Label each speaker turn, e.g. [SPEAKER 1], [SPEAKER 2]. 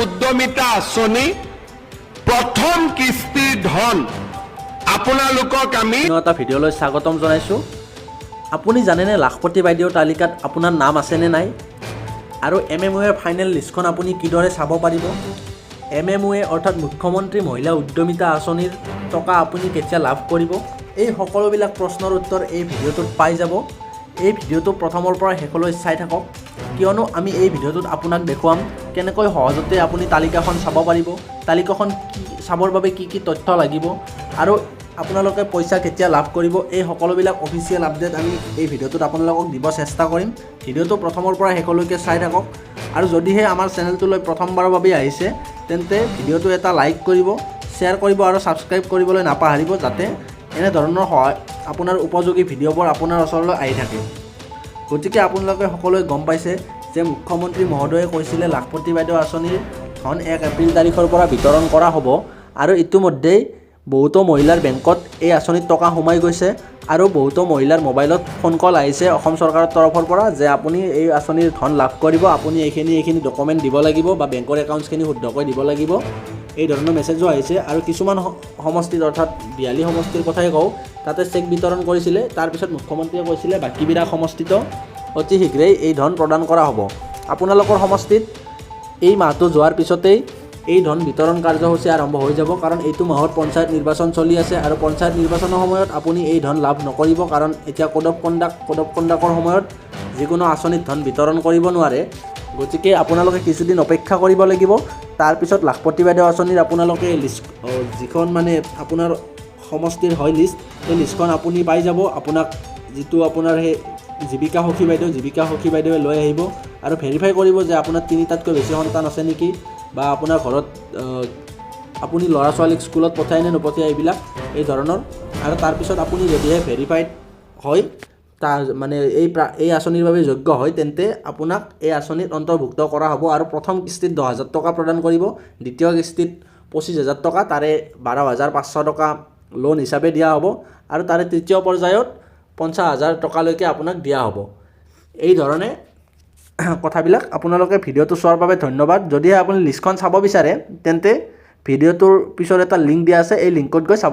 [SPEAKER 1] উদ্যমিতা আঁচনি প্ৰথম কিস্তিৰ ধন আপোনালোকক আমি
[SPEAKER 2] এটা ভিডিঅ'লৈ স্বাগতম জনাইছোঁ। আপুনি জানেনে লাখপতি বাইদেউৰ তালিকাত আপোনাৰ নাম আছেনে নাই? আৰু MMUৰ ফাইনেল লিষ্টখন আপুনি কিদৰে চাব পাৰিব? MMUৱে অৰ্থাৎ মুখ্যমন্ত্ৰী মহিলা উদ্যমিতা আঁচনিৰ টকা আপুনি কেতিয়া লাভ কৰিব? এই সকলোবিলাক প্ৰশ্নৰ উত্তৰ এই ভিডিঅ'টোত পাই যাব। এই ভিডিঅ'টো প্ৰথমৰ পৰা শেষলৈ চাই থাকক, কিয়নো আমি এই ভিডিঅ'টোত আপোনাক দেখুৱাম কেনেকৈ সহজতে আপুনি তালিকাখন চাব পাৰিব, তালিকাখন চাবৰ বাবে কি কি তথ্য লাগিব আৰু আপোনালোকে পইচা কেতিয়া লাভ কৰিব। এই সকলোবিলাক অফিচিয়েল আপডেট আমি এই ভিডিঅ'টোত আপোনালোকক দিব চেষ্টা কৰিম। ভিডিঅ'টো প্ৰথমৰ পৰা শেষলৈকে চাই থাকক আৰু যদিহে আমাৰ চেনেলটোলৈ প্ৰথমবাৰৰ বাবে আহিছে তেন্তে ভিডিঅ'টো এটা লাইক কৰিব, শ্বেয়াৰ কৰিব আৰু ছাবস্ক্ৰাইব কৰিবলৈ নাপাহৰিব, যাতে এনেধৰণৰ আপোনাৰ উপযোগী ভিডিঅ'বোৰ আপোনাৰ ওচৰলৈ আহি থাকে। গতিকে আপোনালোকে সকলোৱে গম পাইছে যে মুখ্যমন্ত্ৰী মহোদয়ে কৈছিলে লাখপতি বাইদেউ আঁচনিৰ ধন 1 এপ্ৰিল তাৰিখৰ পৰা বিতৰণ কৰা হ'ব আৰু ইতিমধ্যেই বহুতো মহিলাৰ বেংকত এই আঁচনিত টকা সোমাই গৈছে আৰু বহুতো মহিলাৰ মোবাইলত ফোন কল আহিছে অসম চৰকাৰৰ তৰফৰ পৰা যে আপুনি এই আঁচনিৰ ধন লাভ কৰিব, আপুনি এইখিনি ডকুমেণ্ট দিব লাগিব বা বেংকৰ একাউণ্টছখিনি শুদ্ধকৈ দিব লাগিব, এই ধৰণৰ মেছেজো আহিছে। আৰু কিছুমান সমষ্টিত অৰ্থাৎ 42 সমষ্টিৰ কথাই কওঁ, তাতে চেক বিতৰণ কৰিছিলে। তাৰপিছত মুখ্যমন্ত্ৰীয়ে কৈছিলে বাকীবিলাক সমষ্টিত অতি শীঘ্ৰেই এই ধন প্ৰদান কৰা হ'ব। আপোনালোকৰ সমষ্টিত এই মাহটো যোৱাৰ পিছতেই এই ধন বিতৰণ কাৰ্যসূচী আৰম্ভ হৈ যাব, কাৰণ এইটো মাহত পঞ্চায়ত নিৰ্বাচন চলি আছে আৰু পঞ্চায়ত নিৰ্বাচনৰ সময়ত আপুনি এই ধন লাভ নকৰিব, কাৰণ এতিয়া কোড অফ কণ্ডাক্টৰ সময়ত যিকোনো আঁচনিত ধন বিতৰণ কৰিব নোৱাৰে। গতিকে আপোনালোকে কিছুদিন অপেক্ষা কৰিব লাগিব। তাৰপিছত লাখপতি বাইদেউ আঁচনিৰ আপোনালোকে লিষ্ট যিখন মানে আপোনাৰ সমষ্টিৰ হয় লিষ্ট, সেই লিষ্টখন আপুনি পাই যাব। আপোনাক যিটো আপোনাৰ সেই জীৱিকা সখী বাইদেৱে লৈ আহিব আৰু ভেৰিফাই কৰিব যে আপোনাৰ 3টাতকৈ বেছি সন্তান আছে নেকি, বা আপোনাৰ ঘৰত আপুনি ল'ৰা ছোৱালীক স্কুলত পঠিয়াই নে নপঠিয়াই, এইবিলাক এই ধৰণৰ। আৰু তাৰপিছত আপুনি যদিহে ভেৰিফাইড হয়, মানে এই আঁচনিৰ বাবে যোগ্য হয়, তেন্তে আপোনাক এই আঁচনিত অন্তৰ্ভুক্ত কৰা হ'ব আৰু প্ৰথম কিস্তিত 10,000 টকা প্ৰদান কৰিব, দ্বিতীয় কিস্তিত 25,000 টকা, তাৰে 12,500 টকা লোন হিচাপে দিয়া হ'ব আৰু তাৰে তৃতীয় পৰ্যায়ত 50,000 টকালৈকে আপোনাক দিয়া হ'ব। এই ধৰণে কথাবিলাক। আপোনালোকে ভিডিঅ'টো চোৱাৰ বাবে ধন্যবাদ। যদিহে আপুনি লিষ্টখন চাব বিচাৰে তেন্তে ভিডিঅ'টোৰ পিছত এটা লিংক দিয়া আছে, এই লিংকত গৈ চাব।